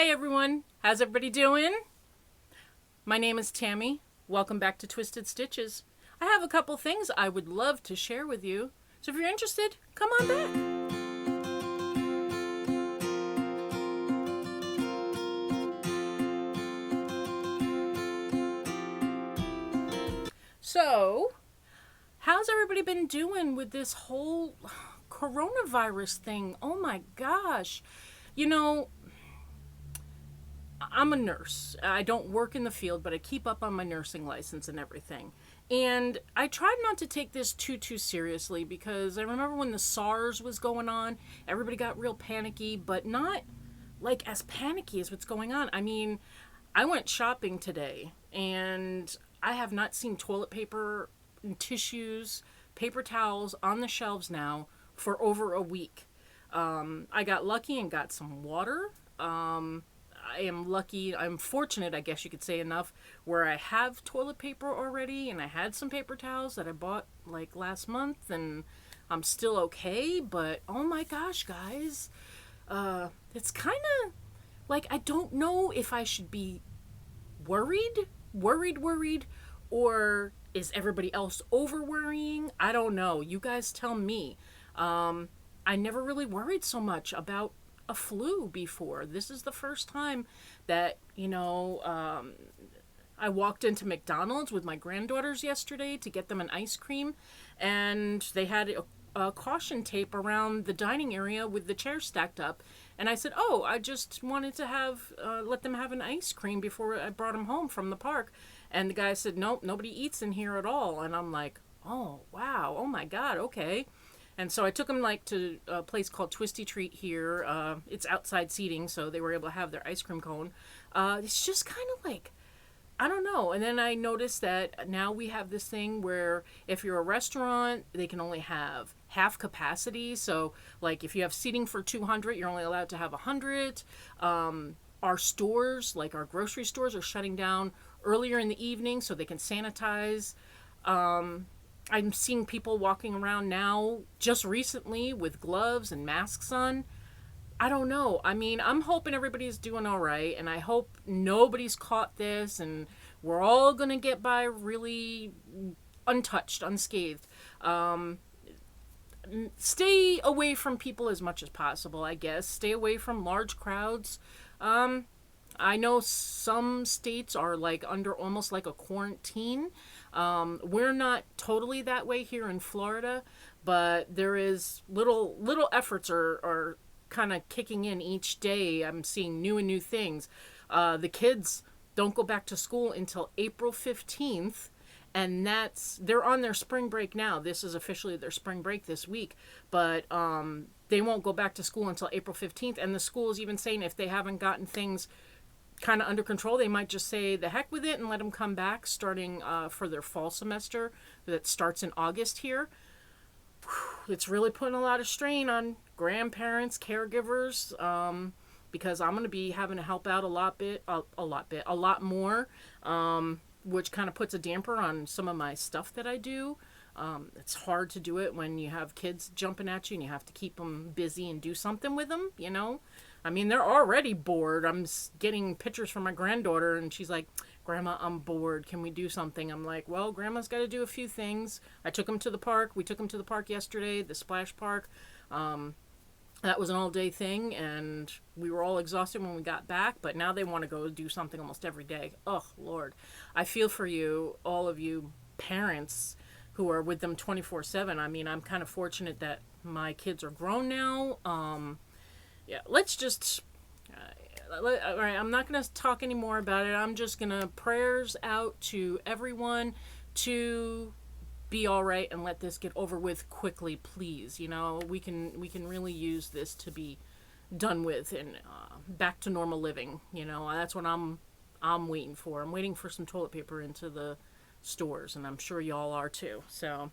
Hey everyone, how's everybody doing? My name is Tammie. Welcome back to Twisted Stitches. I have a couple things I would love to share with you. So if you're interested, come on back. So, how's everybody been doing with this whole coronavirus thing? Oh my gosh. You know, I'm a nurse. I don't work in the field, but I keep up on my nursing license and everything. And I tried not to take this too seriously because I remember when the SARS was going on, everybody got real panicky, but not like as panicky as what's going on. I mean, I went shopping today and I have not seen toilet paper and tissues, paper towels on the shelves now for over a week. I got lucky and got some water. I am lucky, I'm fortunate, I guess you could say, enough where I have toilet paper already and I had some paper towels that I bought like last month and I'm still okay, but oh my gosh, guys, it's kind of like I don't know if I should be worried, or is everybody else over worrying? I don't know. You guys tell me. I never really worried so much about a flu before. This is the first time that, I walked into McDonald's with my granddaughters yesterday to get them an ice cream, and they had a caution tape around the dining area with the chairs stacked up. And I said, "Oh, I just wanted to let them have an ice cream before I brought them home from the park." And the guy said, "Nope, nobody eats in here at all." And I'm like, "Oh, wow. Oh my God. Okay." And so I took them to a place called Twisty Treat here. It's outside seating, so they were able to have their ice cream cone. It's just kind of like, I don't know. And then I noticed that now we have this thing where if you're a restaurant, they can only have half capacity. So like if you have seating for 200, you're only allowed to have 100. Our stores, like our grocery stores, are shutting down earlier in the evening so they can sanitize. I'm seeing people walking around now just recently with gloves and masks on. I don't know. I mean, I'm hoping everybody's doing all right, and I hope nobody's caught this, and we're all going to get by really untouched, unscathed. Stay away from people as much as possible, I guess. Stay away from large crowds. I know some states are like under almost like a quarantine. We're not totally that way here in Florida, but there is little efforts are kind of kicking in each day. I'm seeing new and new things. The kids don't go back to school until April 15th, and they're on their spring break now. This is officially their spring break this week, but they won't go back to school until April 15th, and the school is even saying if they haven't gotten things kind of under control, they might just say the heck with it and let them come back starting for their fall semester that starts in August here. It's really putting a lot of strain on grandparents, caregivers, because I'm going to be having to help out a lot more, which kind of puts a damper on some of my stuff that I do. It's hard to do it when you have kids jumping at you and you have to keep them busy and do something with them, I mean, they're already bored. I'm getting pictures from my granddaughter, and she's like, "Grandma, I'm bored. Can we do something?" I'm like, "Well, Grandma's got to do a few things." I took them to the park. We took them to the park yesterday, the splash park. That was an all-day thing, and we were all exhausted when we got back, but now they want to go do something almost every day. Oh, Lord. I feel for you, all of you parents who are with them 24/7. I mean, I'm kind of fortunate that my kids are grown now. Yeah, let's just, all right, I'm not going to talk anymore about it. I'm just going to prayers out to everyone to be all right and let this get over with quickly, please. We can really use this to be done with and back to normal living. That's what I'm waiting for. I'm waiting for some toilet paper into the stores, and I'm sure y'all are too. So,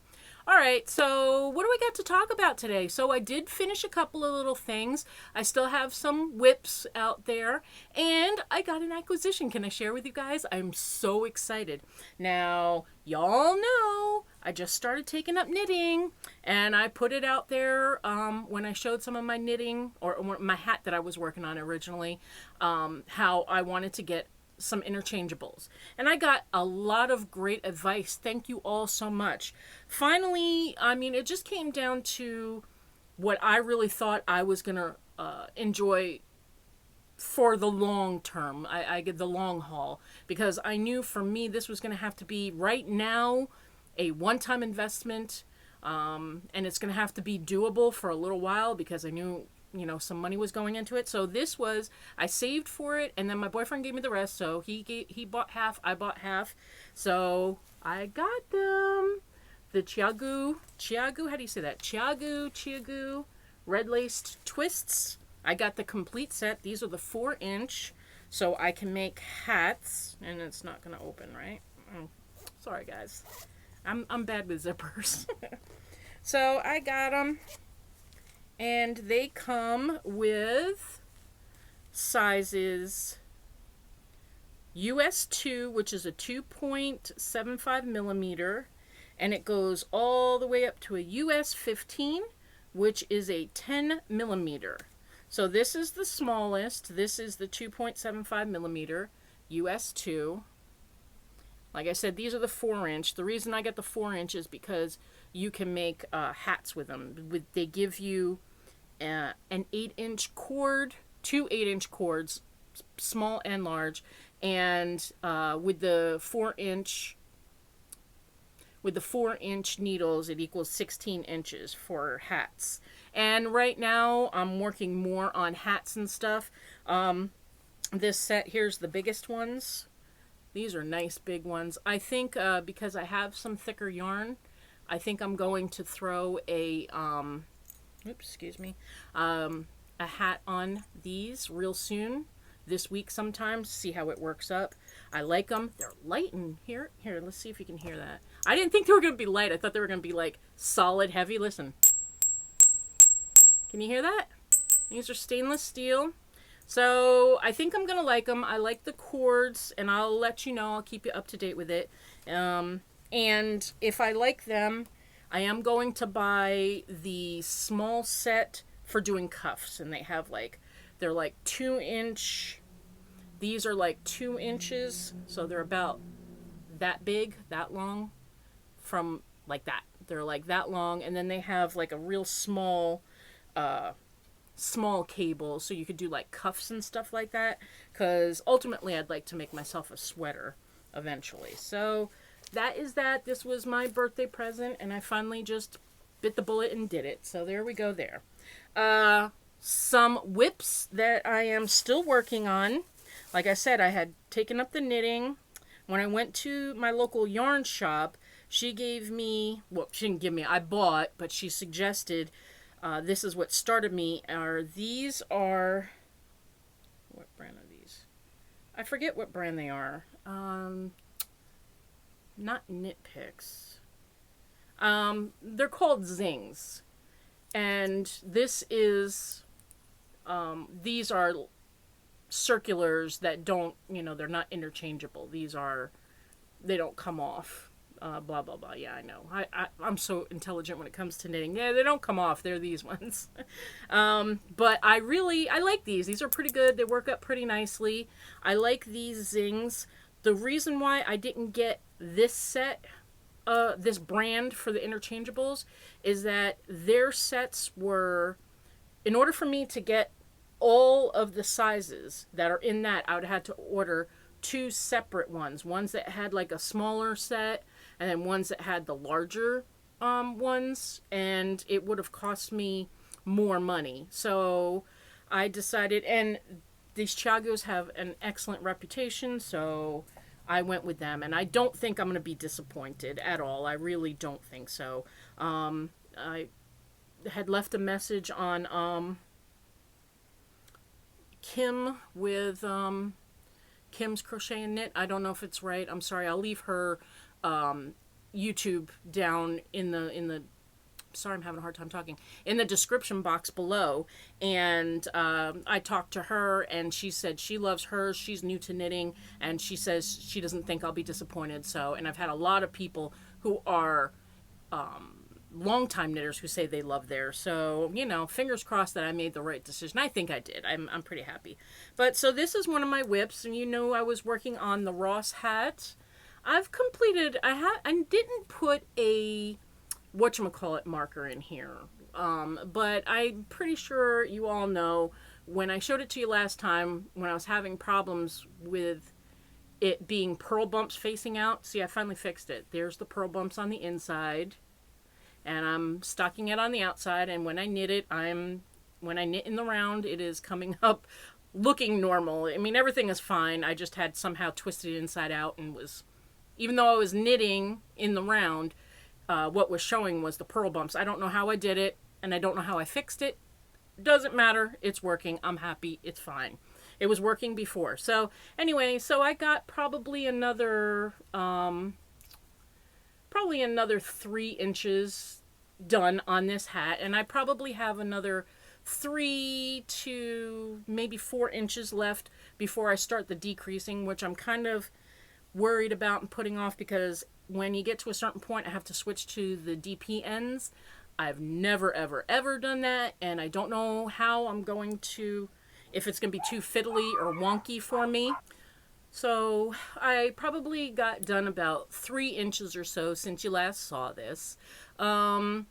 all right, so what do we got to talk about today? So I did finish a couple of little things. I still have some whips out there, and I got an acquisition. Can I share with you guys? I'm so excited. Now, y'all know I just started taking up knitting, and I put it out there when I showed some of my knitting, or my hat that I was working on originally, how I wanted to get some interchangeables. And I got a lot of great advice. Thank you all so much. Finally, I mean, it just came down to what I really thought I was going to enjoy for the long term. I get the long haul, because I knew for me this was going to have to be right now a one-time investment, and it's going to have to be doable for a little while, because I knew, you know, some money was going into it. So this was, I saved for it, and then my boyfriend gave me the rest. So he bought half, I bought half. So I got them. The Chiagu, how do you say that? Chiagu, red laced twists. I got the complete set. These are the 4-inch, so I can make hats, and it's not going to open, right? Sorry, guys. I'm bad with zippers. So I got them, and they come with sizes US 2, which is a 2.75 millimeter, and it goes all the way up to a US 15, which is a 10 millimeter. So this is the smallest. This is the 2.75 millimeter US 2. Like I said, these are the 4-inch. The reason I got the 4-inch is because you can make hats with them. They give you an 8-inch cord, 2 8-inch cords, small and large, and with the 4-inch needles, it equals 16 inches for hats. And right now, I'm working more on hats and stuff. This set, here's the biggest ones. These are nice big ones. I think because I have some thicker yarn, I think I'm going to throw a, a hat on these real soon. This week sometime, see how it works up. I like them. They're light in here. Here, let's see if you can hear that. I didn't think they were going to be light. I thought they were going to be like solid heavy. Listen. Can you hear that? These are stainless steel. So I think I'm going to like them. I like the cords, and I'll let you know. I'll keep you up to date with it. And if I like them, I am going to buy the small set for doing cuffs. And they have like, they're like 2-inch. These are like 2 inches. So they're about that big, that long, from like that. They're like that long. And then they have like a real small cable, so you could do like cuffs and stuff like that, because ultimately I'd like to make myself a sweater eventually. So that is that. This was my birthday present, and I finally just bit the bullet and did it. So there we go there. Some whips that I am still working on. Like I said, I had taken up the knitting. When I went to my local yarn shop, she gave me, well, she didn't give me, I bought, but she suggested, this is what started me, these are, what brand are these? I forget what brand they are. Not Knit Picks. They're called Zings. And this is, these are circulars that don't, you know, they're not interchangeable. These are, they don't come off. Blah, blah, blah. Yeah, I know. I'm so intelligent when it comes to knitting. Yeah, they don't come off. They're these ones. But I like these. These are pretty good. They work up pretty nicely. I like these Zings. The reason why I didn't get this set, this brand for the interchangeables, is that their sets were, in order for me to get all of the sizes that are in that, I would have had to order 2 separate ones. Ones that had like a smaller set, and then ones that had the larger ones, and it would have cost me more money. So I decided, and these Chiagos have an excellent reputation, so I went with them, and I don't think I'm going to be disappointed at all. I really don't think so. I had left a message on Kim with Kim's Crochet and Knit. I don't know if it's right. I'm sorry. I'll leave her YouTube down in the sorry, I'm having a hard time talking, in the description box below. And I talked to her, and she said she loves hers. She's new to knitting, and she says she doesn't think I'll be disappointed. So, and I've had a lot of people who are longtime knitters who say they love theirs. So, you know, fingers crossed that I made the right decision. I think I did. I'm pretty happy. But so this is one of my whips, and you know I was working on the Ross hat. I've completed, I didn't put a whatchamacallit marker in here. But I'm pretty sure you all know when I showed it to you last time, when I was having problems with it being purl bumps facing out. See, I finally fixed it. There's the purl bumps on the inside, and I'm stocking it on the outside. And when I knit it, when I knit in the round, it is coming up looking normal. I mean, everything is fine. I just had somehow twisted it inside out and was, even though I was knitting in the round, what was showing was the purl bumps. I don't know how I did it, and I don't know how I fixed it. Doesn't matter. It's working. I'm happy. It's fine. It was working before. So anyway, so I got probably another 3 inches done on this hat, and I probably have another 3 to maybe 4 inches left before I start the decreasing, which I'm kind of worried about and putting off, because when you get to a certain point, I have to switch to the DP ends. I've never, ever, ever done that, and I don't know how I'm going to, if it's going to be too fiddly or wonky for me. So I probably got done about 3 inches or so since you last saw this. Like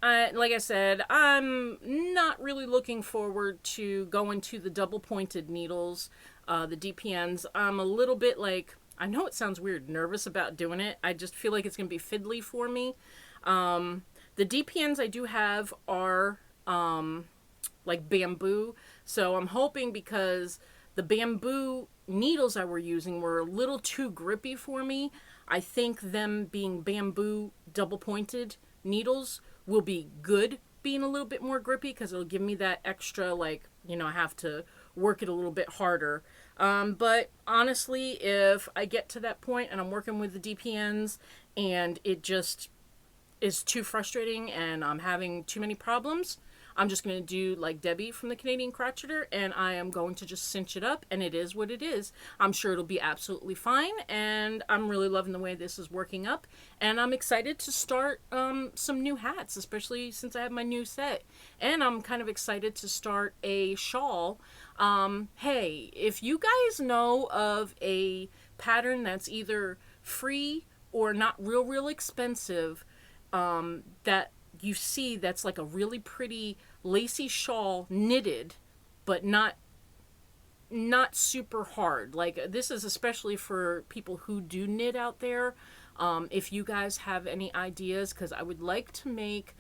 I said, I'm not really looking forward to going to the double pointed needles, the DPNs. I'm a little bit like, I know it sounds weird, nervous about doing it. I just feel like it's going to be fiddly for me. The DPNs I do have are like bamboo. So I'm hoping, because the bamboo needles I were using were a little too grippy for me, I think them being bamboo double pointed needles will be good being a little bit more grippy, because it'll give me that extra, like, you know, I have to work it a little bit harder. But honestly, if I get to that point and I'm working with the DPNs and it just is too frustrating and I'm having too many problems, I'm just going to do like Debbie from the Canadian Crocheter, and I am going to just cinch it up, and it is what it is. I'm sure it'll be absolutely fine, and I'm really loving the way this is working up, and I'm excited to start some new hats, especially since I have my new set, and I'm kind of excited to start a shawl. Hey, if you guys know of a pattern that's either free or not real expensive, that you see that's like a really pretty lacy shawl knitted, but not super hard. Like, this is especially for people who do knit out there. If you guys have any ideas, because I would like to make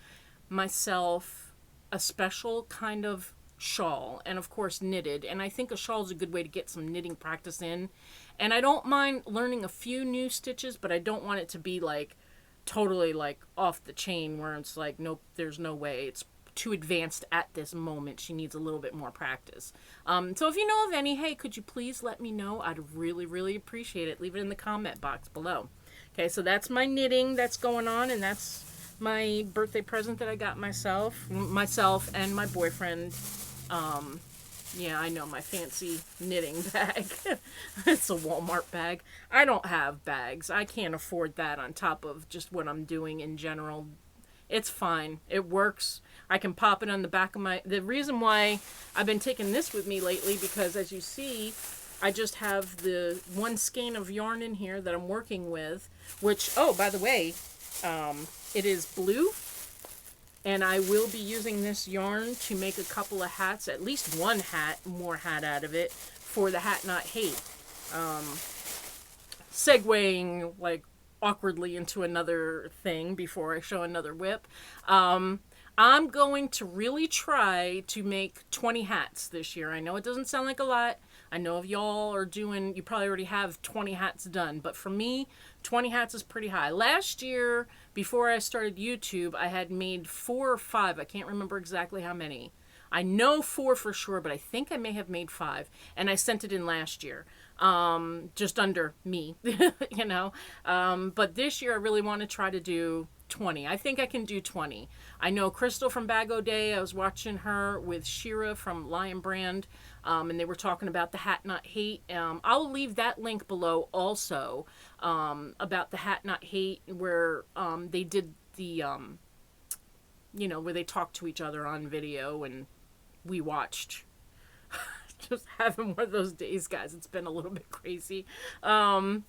myself a special kind of shawl, and of course knitted, and I think a shawl is a good way to get some knitting practice in. And I don't mind learning a few new stitches, but I don't want it to be like totally like off the chain where it's like, nope, there's no way, it's too advanced at this moment, she needs a little bit more practice. So if you know of any, hey, could you please let me know? I'd really appreciate it. Leave it in the comment box below. Okay, so that's my knitting that's going on, and that's my birthday present that I got myself and my boyfriend. Yeah, I know, my fancy knitting bag. It's a Walmart bag. I don't have bags. I can't afford that on top of just what I'm doing in general. It's fine. It works. I can pop it on the back of my... The reason why I've been taking this with me lately, because as you see, I just have the one skein of yarn in here that I'm working with, which, oh, by the way, it is blue. And I will be using this yarn to make a couple of hats, at least one hat, more hat out of it, for the Hat Not Hate. Segueing, like, awkwardly into another thing before I show another whip. I'm going to really try to make 20 hats this year. I know it doesn't sound like a lot. I know if y'all are doing, you probably already have 20 hats done. But for me, 20 hats is pretty high. Last year, before I started YouTube, I had made 4 or 5. I can't remember exactly how many. I know 4 for sure, but I think I may have made 5. And I sent it in last year. Just under me, you know. But this year I really want to try to do 20. I think I can do 20. I know Crystal from Bag O' Day, I was watching her with Shira from Lion Brand, and they were talking about the Hat Not Hate. I'll leave that link below also, about the Hat Not Hate, where they did the, you know, where they talk to each other on video, and we watched. Just having one of those days, guys. It's been a little bit crazy. And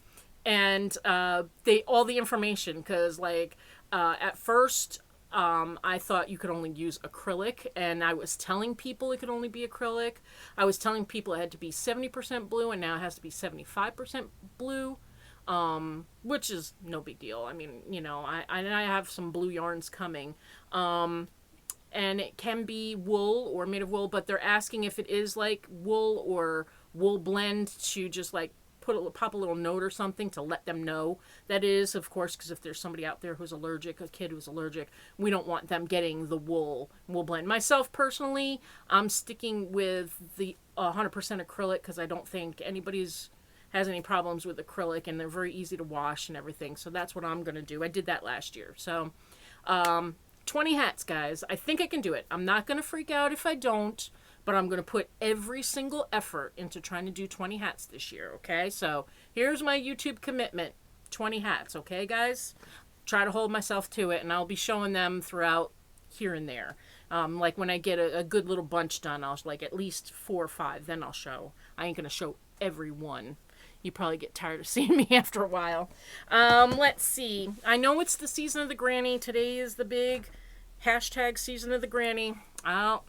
they all the information, because like at first I thought you could only use acrylic, and I was telling people it could only be acrylic. I was telling people it had to be 70% blue, and now it has to be 75% blue, which is no big deal. I mean, you know, I have some blue yarns coming, and it can be wool or made of wool, but they're asking if it is like wool or wool blend, to just like pop a little note or something to let them know that is, of course, because if there's somebody out there who's allergic, a kid who's allergic, we don't want them getting the wool blend. Myself personally, I'm sticking with the 100% acrylic, because I don't think anybody's has any problems with acrylic, and they're very easy to wash and everything. So that's what I'm going to do. I did that last year. So 20 hats, guys. I think I can do it. I'm not going to freak out if I don't, but I'm going to put every single effort into trying to do 20 hats this year, okay? So here's my YouTube commitment, 20 hats, okay, guys? Try to hold myself to it, and I'll be showing them throughout here and there. Like when I get a good little bunch done, I'll like at least 4 or 5, then I'll show. I ain't going to show every one. You probably get tired of seeing me after a while. Let's see. I know it's the season of the granny. Today is the big hashtag season of the granny. I'll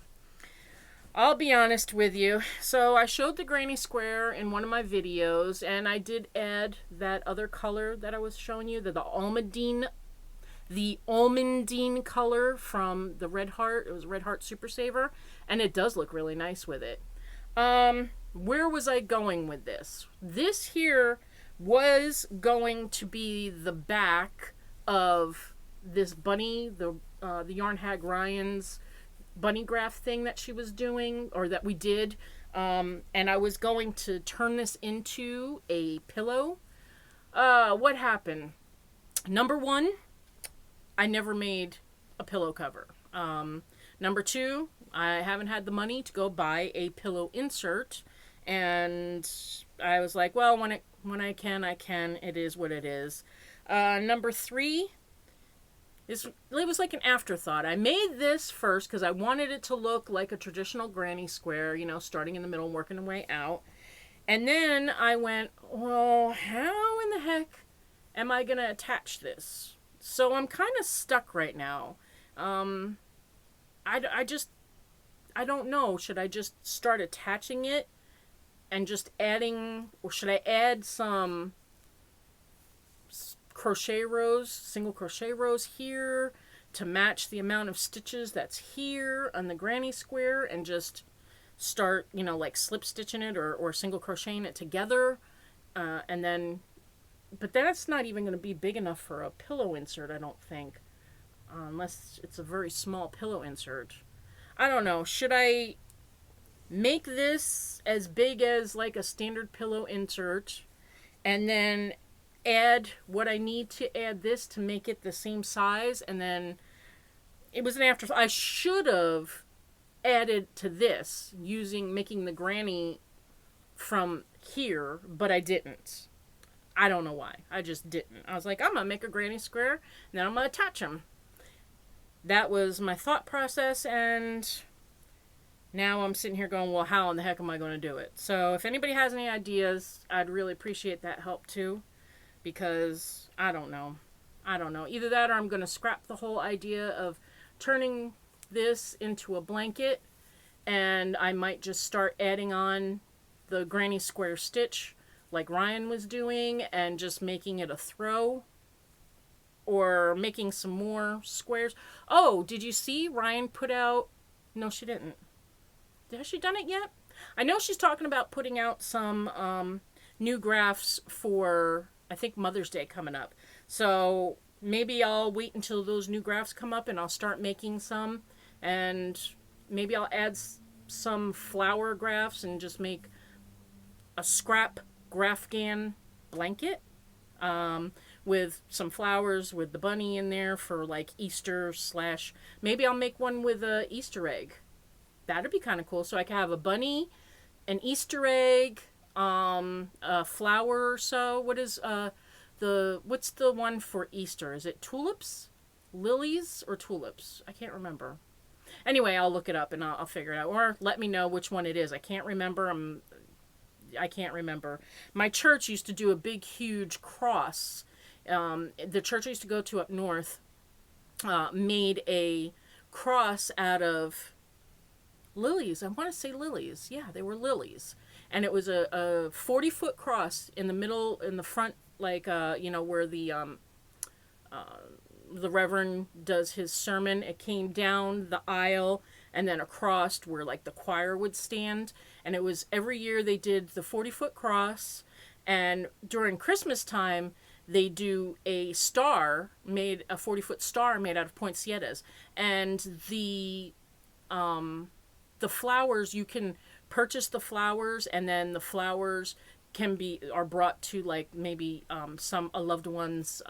be honest with you. So I showed the granny square in one of my videos, and I did add that other color that I was showing you, the almondine color from the Red Heart. It was Red Heart Super Saver, and it does look really nice with it. Where was I going with this? This here was going to be the back of this bunny, the Yarn Hag Ryan's bunny graph thing that she was doing, or that we did, and I was going to turn this into a pillow. What happened? Number one, I never made a pillow cover. Number two, I haven't had the money to go buy a pillow insert, and I was like, well, when I can, I can. It is what it is. Number three, it was like an afterthought. I made this first because I wanted it to look like a traditional granny square, you know, starting in the middle and working the way out. And then I went, well, how in the heck am I going to attach this? So I'm kind of stuck right now. I don't know. Should I just start attaching it and just adding, or should I add some crochet rows, single crochet rows here to match the amount of stitches that's here on the granny square, and just start, you know, like slip stitching it or single crocheting it together, and then, but that's not even going to be big enough for a pillow insert, I don't think, unless it's a very small pillow insert. I don't know. Should I make this as big as like a standard pillow insert, and then add what I need to add this to make it the same size, and then it was an afterthought. I should have added to this making the granny from here, but I didn't. I don't know why. I just didn't. I was like, I'm gonna make a granny square, and then I'm gonna attach them. That was my thought process, and now I'm sitting here going, well, how in the heck am I going to do it? So if anybody has any ideas, I'd really appreciate that help too, because I don't know. Either that, or I'm going to scrap the whole idea of turning this into a blanket, and I might just start adding on the granny square stitch like Ryan was doing, and just making it a throw, or making some more squares. Oh, did you see Ryan put out... No, she didn't. Has she done it yet? I know she's talking about putting out some new graphs for, I think, Mother's Day coming up. So maybe I'll wait until those new graphs come up, and I'll start making some. And maybe I'll add some flower graphs and just make a scrap Graphgan blanket. With some flowers with the bunny in there for like Easter / maybe I'll make one with a Easter egg. That'd be kind of cool. So I can have a bunny, an Easter egg, a flower or so. What's the one for Easter? Is it tulips? lilies or tulips. I can't remember. Anyway, I'll look it up and I'll figure it out. Or let me know which one it is. I can't remember. I can't remember. My church used to do a big, huge cross. The church I used to go to up north made a cross out of lilies. I want to say lilies. Yeah, they were lilies. And it was a 40-foot cross in the middle, in the front, like, where the Reverend does his sermon. It came down the aisle and then across where like the choir would stand. And it was every year they did the 40-foot cross. And during Christmas time, they do a 40-foot star made out of poinsettias. And the flowers, you can purchase the flowers, and then the flowers are brought to like maybe a loved one's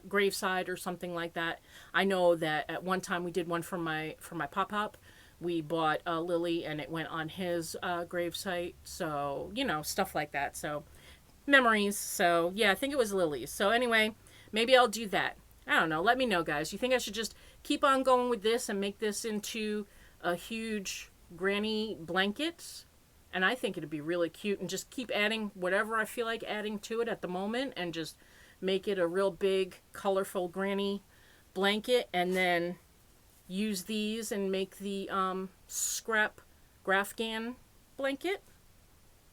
graveside or something like that. I know that at one time we did one for my pop-up. We bought a lily and it went on his gravesite. So, stuff like that. So, memories. So, yeah, I think it was lilies. So, anyway, maybe I'll do that. I don't know. Let me know, guys. You think I should just keep on going with this and make this into a huge granny blanket? And I think it'd be really cute, and just keep adding whatever I feel like adding to it at the moment, and just make it a real big, colorful granny blanket, and then use these and make the scrap Grafgan blanket.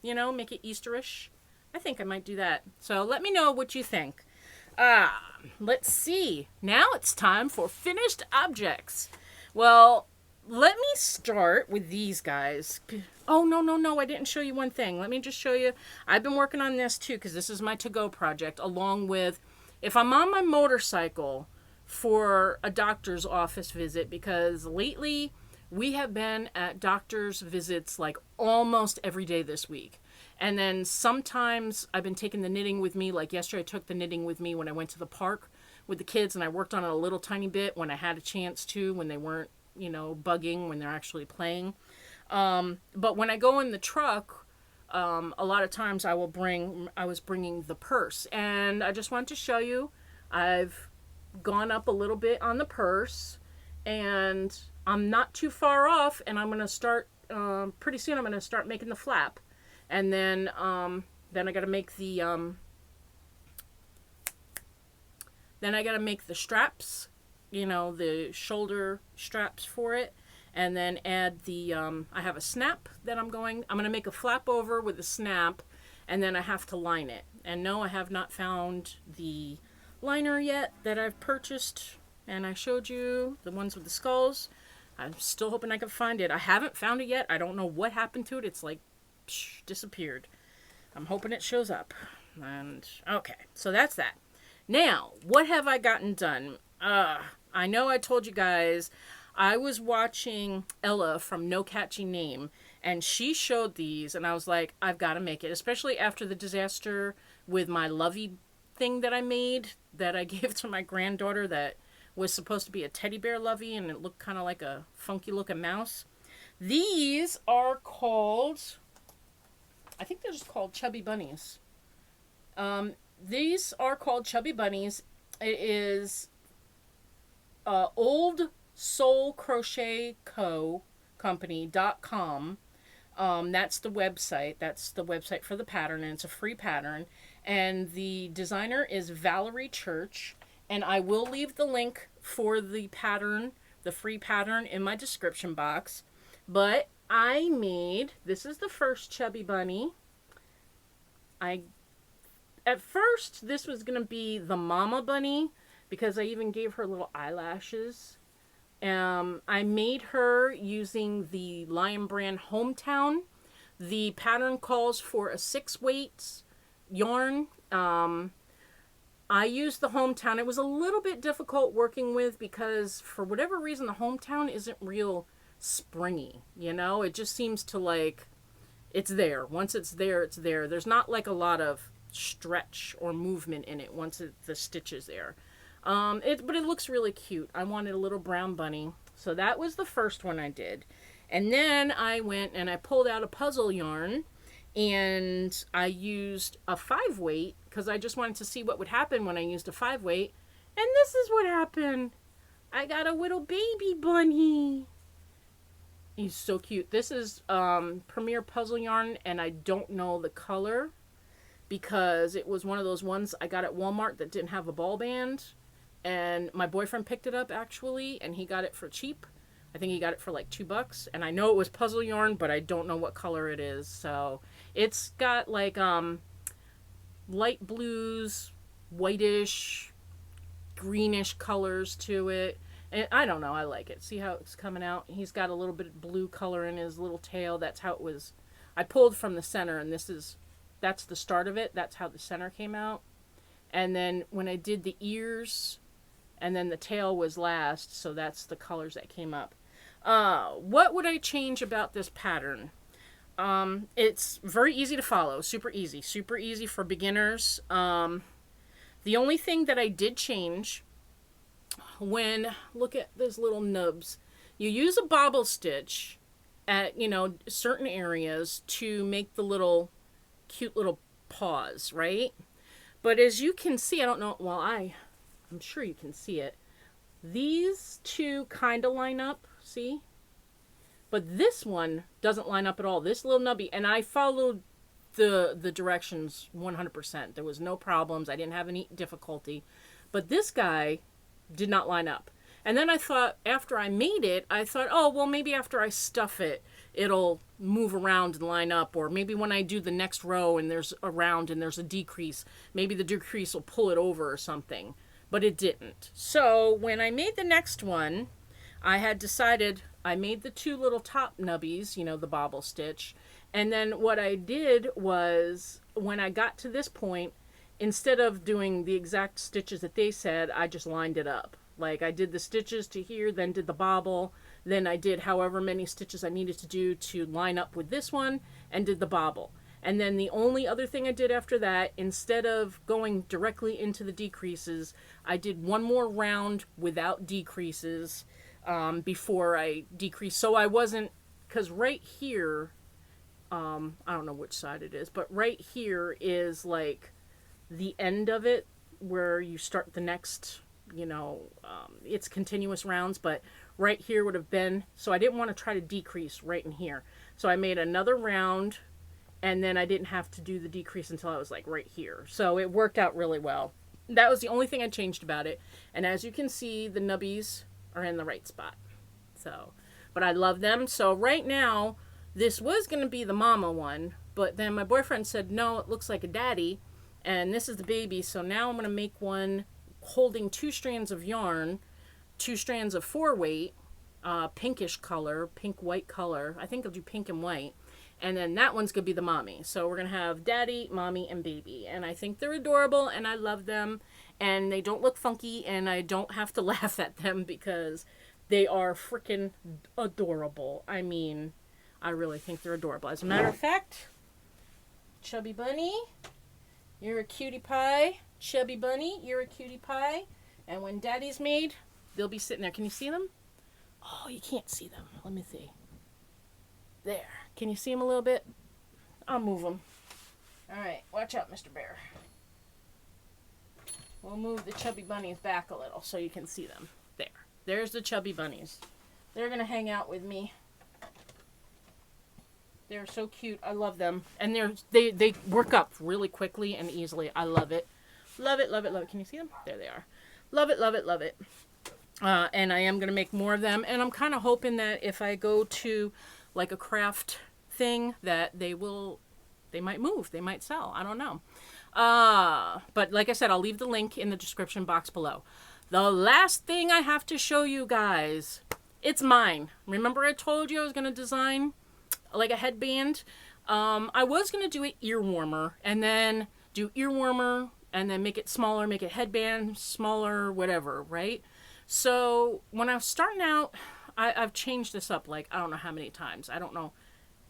Make it Easterish. I think I might do that. So let me know what you think. Let's see. Now it's time for finished objects. Well, let me start with these guys. Oh, no, I didn't show you one thing. Let me just show you. I've been working on this too, because this is my to-go project, along with if I'm on my motorcycle for a doctor's office visit, because lately we have been at doctor's visits like almost every day this week. And then sometimes I've been taking the knitting with me. Like yesterday I took the knitting with me when I went to the park with the kids, and I worked on it a little tiny bit when I had a chance to, when they weren't bugging, when they're actually playing. But when I go in the truck, a lot of times I was bringing the purse, and I just wanted to show you, I've gone up a little bit on the purse, and I'm not too far off, and I'm going to start, pretty soon I'm going to start making the flap, and then I got to make the straps, the shoulder straps for it, and then add the, I have a snap that I'm going to make a flap over with a snap, and then I have to line it. And no, I have not found the liner yet that I've purchased, and I showed you the ones with the skulls. I'm still hoping I can find it. I haven't found it yet. I don't know what happened to it. It's like, disappeared. I'm hoping it shows up. And, okay, so that's that. Now, what have I gotten done? I know I told you guys, I was watching Ella from No Catchy Name, and she showed these, and I was like, I've got to make it, especially after the disaster with my lovey thing that I made, that I gave to my granddaughter, that was supposed to be a teddy bear lovey, and it looked kind of like a funky looking mouse. These are called, I think they're just called Chubby Bunnies. These are called Chubby Bunnies. It is Old Soul Crochet Company.com. That's the website. That's the website for the pattern, and it's a free pattern. And the designer is Valerie Church. And I will leave the link for the pattern, the free pattern, in my description box. But I made, this is the first Chubby Bunny. At first, this was going to be the Mama Bunny, because I even gave her little eyelashes. I made her using the Lion Brand Hometown. The pattern calls for a 6-weight yarn. I used the Hometown. It was a little bit difficult working with, because for whatever reason the Hometown isn't real springy. It just seems to like, it's there. Once it's there, it's there. There's not like a lot of stretch or movement in it once the stitch is there. But it looks really cute. I wanted a little brown bunny. So that was the first one I did. And then I went and I pulled out a puzzle yarn, and I used a 5-weight, because I just wanted to see what would happen when I used a 5-weight. And this is what happened. I got a little baby bunny. He's so cute. This is Premier Puzzle Yarn, and I don't know the color because it was one of those ones I got at Walmart that didn't have a ball band. And my boyfriend picked it up, actually, and he got it for cheap. I think he got it for like $2. And I know it was puzzle yarn, but I don't know what color it is. So it's got like light blues, whitish, greenish colors to it. And I don't know, I like it. See how it's coming out? He's got a little bit of blue color in his little tail. That's how it was. I pulled from the center, and that's the start of it. That's how the center came out. And then when I did the ears, and then the tail was last, so that's the colors that came up. What would I change about this pattern? It's very easy to follow, super easy for beginners. The only thing that I did change look at those little nubs. You use a bobble stitch at, certain areas to make the little cute little paws, right? But as you can see, I don't know, well, I'm sure you can see it. These two kind of line up, see? But this one doesn't line up at all. This little nubby, and I followed the directions 100%. There was no problems. I didn't have any difficulty. But this guy did not line up. And then I thought, after I made it, I thought, oh, well, maybe after I stuff it, it'll move around and line up. Or maybe when I do the next row and there's a round and there's a decrease, maybe the decrease will pull it over or something. But it didn't. So when I made the next one, I had decided I made the two little top nubbies, the bobble stitch. And then what I did was, when I got to this point, instead of doing the exact stitches that they said, I just lined it up. Like, I did the stitches to here, then did the bobble, then I did however many stitches I needed to do to line up with this one, and did the bobble. And then the only other thing I did after that, instead of going directly into the decreases, I did one more round without decreases before I decreased. So I wasn't, because right here, I don't know which side it is, but right here is like the end of it where you start the next, it's continuous rounds, but right here would have been, so I didn't want to try to decrease right in here. So I made another round, and then I didn't have to do the decrease until I was like right here. So it worked out really well. That was the only thing I changed about it. And as you can see, the nubbies are in the right spot. So, but I love them. So right now, this was going to be the mama one, but then my boyfriend said, no, it looks like a daddy, and this is the baby. So now I'm going to make one holding 2 strands of yarn, 2 strands of 4-weight, pinkish color, pink-white color. I think I'll do pink and white. And then that one's going to be the mommy. So we're going to have daddy, mommy, and baby. And I think they're adorable, and I love them. And they don't look funky, and I don't have to laugh at them because they are freaking adorable. I mean, I really think they're adorable. As a matter of fact, Chubby Bunny, you're a cutie pie. Chubby Bunny, you're a cutie pie. And when daddy's made, they'll be sitting there. Can you see them? Oh, you can't see them. Let me see. There. Can you see them a little bit? I'll move them. All right. Watch out, Mr. Bear. We'll move the chubby bunnies back a little so you can see them. There. There's the chubby bunnies. They're going to hang out with me. They're so cute. I love them. And they work up really quickly and easily. I love it. Love it, love it, love it. Can you see them? There they are. Love it, love it, love it. And I am going to make more of them. And I'm kind of hoping that if I go to like a craft thing that they might move. They might sell. I don't know. But like I said, I'll leave the link in the description box below. The last thing I have to show you guys, it's mine. Remember I told you I was going to design like a headband? I was going to do an ear warmer and then do ear warmer and then make it smaller, make it headband, smaller, whatever, right? So when I was starting out, I've changed this up like I don't know how many times. I don't know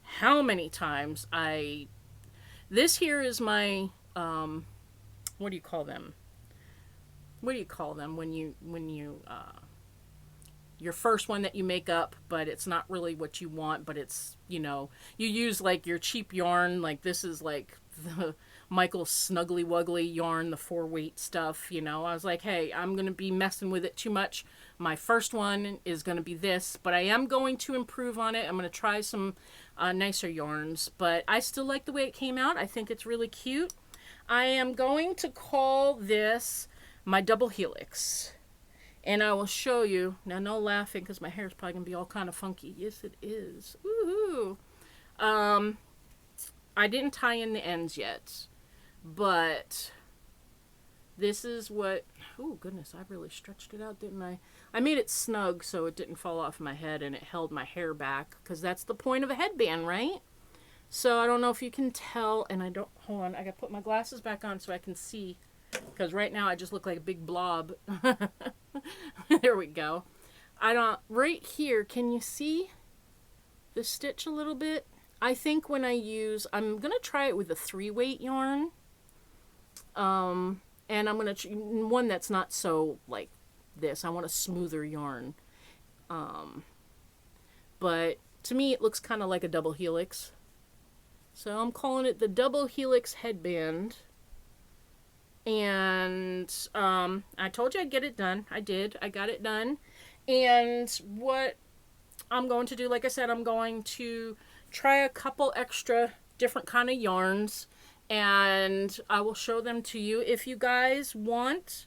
how many times this here is my, what do you call them? What do you call them when you, your first one that you make up, but it's not really what you want, but it's, you use like your cheap yarn, like this is like the Michael Snuggly Wuggly yarn, the 4-weight stuff, you know. I was like, hey, I'm going to be messing with it too much. My first one is going to be this, but I am going to improve on it. I'm going to try some nicer yarns, but I still like the way it came out. I think it's really cute. I am going to call this my double helix. And I will show you. Now, no laughing because my hair is probably going to be all kind of funky. Yes, it is. Ooh. I didn't tie in the ends yet. But this is what... Oh, goodness. I really stretched it out, didn't I? I made it snug so it didn't fall off my head and it held my hair back. Because that's the point of a headband, right? So I don't know if you can tell. And I don't... Hold on. I got to put my glasses back on so I can see. Because right now I just look like a big blob. There we go. Right here, can you see the stitch a little bit? I think when I use, I'm going to try it with a 3-weight yarn. And I'm going to, one that's not so like this. I want a smoother yarn. But to me, it looks kind of like a double helix. So I'm calling it the double helix headband. And I told you I'd get it done. I did. I got it done. And what I'm going to do, like I said, I'm going to try a couple extra different kind of yarns. And I will show them to you. If you guys want,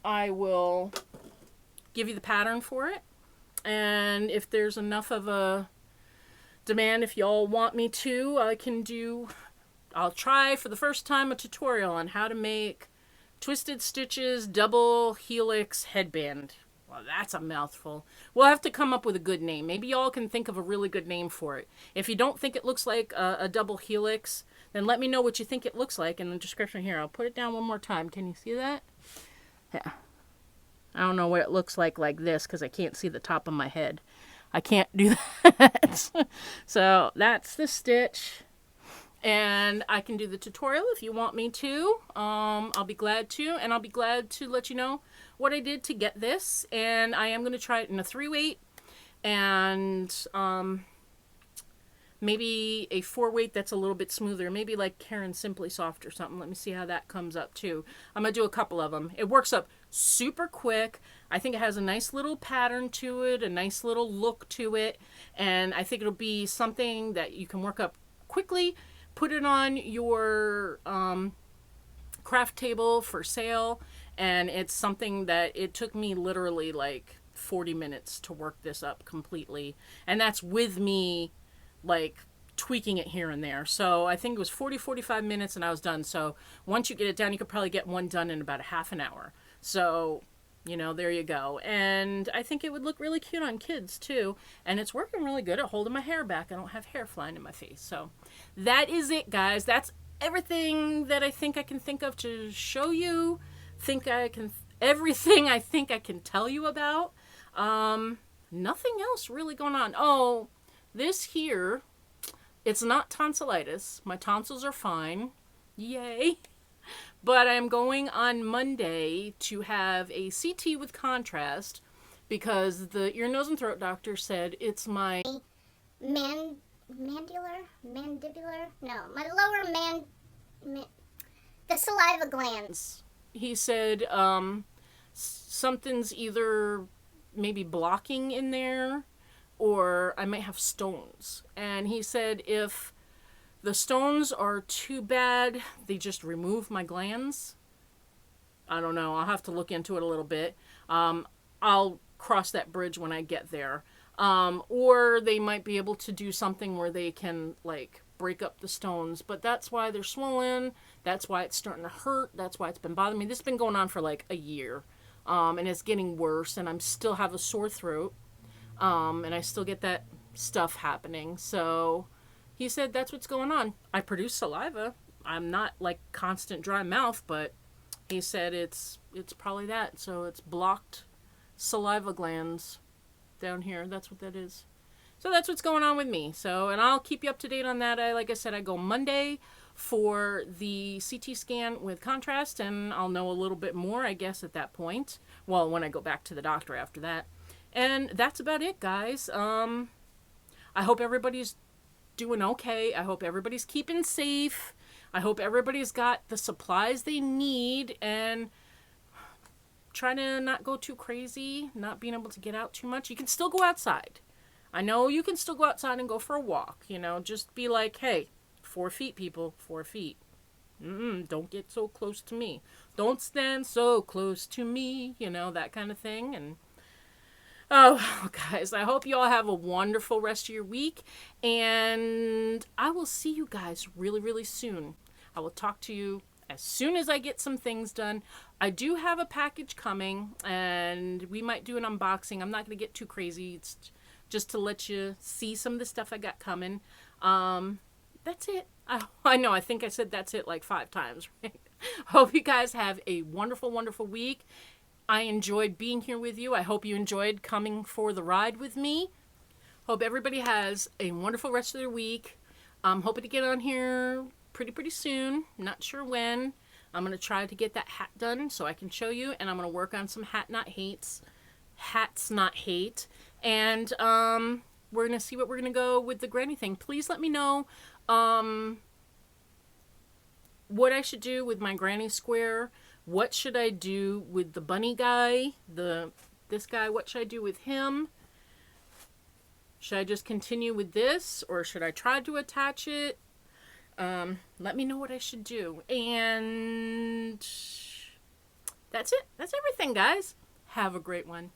I will give you the pattern for it. And if there's enough of a demand, if y'all want me to, I'll try for the first time a tutorial on how to make Twisted Stitches double helix headband. Well, that's a mouthful. We'll have to come up with a good name. Maybe y'all can think of a really good name for it. If you don't think it looks like a double helix, then let me know what you think it looks like in the description here. I'll put it down one more time. Can you see that? Yeah. I don't know what it looks like this because I can't see the top of my head. I can't do that. So that's the stitch. And I can do the tutorial if you want me to. I'll be glad to. And I'll be glad to let you know what I did to get this. And I am going to try it in a 3-weight. And maybe a 4-weight that's a little bit smoother. Maybe like Karen Simply Soft or something. Let me see how that comes up too. I'm going to do a couple of them. It works up super quick. I think it has a nice little pattern to it. A nice little look to it. And I think it'll be something that you can work up quickly. Put it on your craft table for sale, and it's something that it took me literally like 40 minutes to work this up completely, and that's with me like tweaking it here and there. So I think it was 45 minutes and I was done. So once you get it down, you could probably get one done in about a half an hour. So you know, there you go. And I think it would look really cute on kids too. And it's working really good at holding my hair back. I don't have hair flying in my face. So that is it, guys. That's everything that I think I can think of to show you. Everything I think I can tell you about. Nothing else really going on. Oh, this here, it's not tonsillitis. My tonsils are fine. Yay. But I'm going on Monday to have a CT with contrast because the ear, nose, and throat doctor said it's my mandibular? No, my lower the saliva glands. He said something's either maybe blocking in there or I might have stones. And he said if the stones are too bad, they just remove my glands. I don't know. I'll have to look into it a little bit. I'll cross that bridge when I get there. Or they might be able to do something where they can, like, break up the stones. But that's why they're swollen. That's why it's starting to hurt. That's why it's been bothering me. This has been going on for, like, a year. And it's getting worse. And I still have a sore throat. And I still get that stuff happening. So he said that's what's going on. I produce saliva. I'm not like constant dry mouth, but he said it's probably that. So it's blocked saliva glands down here. That's what that is. So that's what's going on with me. So, and I'll keep you up to date on that. Like I said, I go Monday for the CT scan with contrast, and I'll know a little bit more, I guess, at that point. Well, when I go back to the doctor after that. And that's about it, guys. I hope everybody's doing okay. I hope everybody's keeping safe. I hope everybody's got the supplies they need, and trying to not go too crazy, not being able to get out too much. You can still go outside. I know you can still go outside and go for a walk, you know, just be like, hey, 4 feet, people, 4 feet. Don't get so close to me. Don't stand so close to me, you know, that kind of thing. And oh, guys, I hope you all have a wonderful rest of your week, and I will see you guys really, really soon. I will talk to you as soon as I get some things done. I do have a package coming, and we might do an unboxing. I'm not going to get too crazy. It's just to let you see some of the stuff I got coming. That's it. I know, I think I said that's it like 5 times, right? Hope you guys have a wonderful, wonderful week. I enjoyed being here with you. I hope you enjoyed coming for the ride with me. Hope everybody has a wonderful rest of their week. I'm hoping to get on here pretty soon. Not sure when. I'm going to try to get that hat done so I can show you. And I'm going to work on some hats not hate. And we're going to see what we're going to go with the granny thing. Please let me know what I should do with my granny square. What should I do with the bunny guy? This guy, what should I do with him? Should I just continue with this, or should I try to attach it? Let me know what I should do. And that's it. That's everything, guys. Have a great one.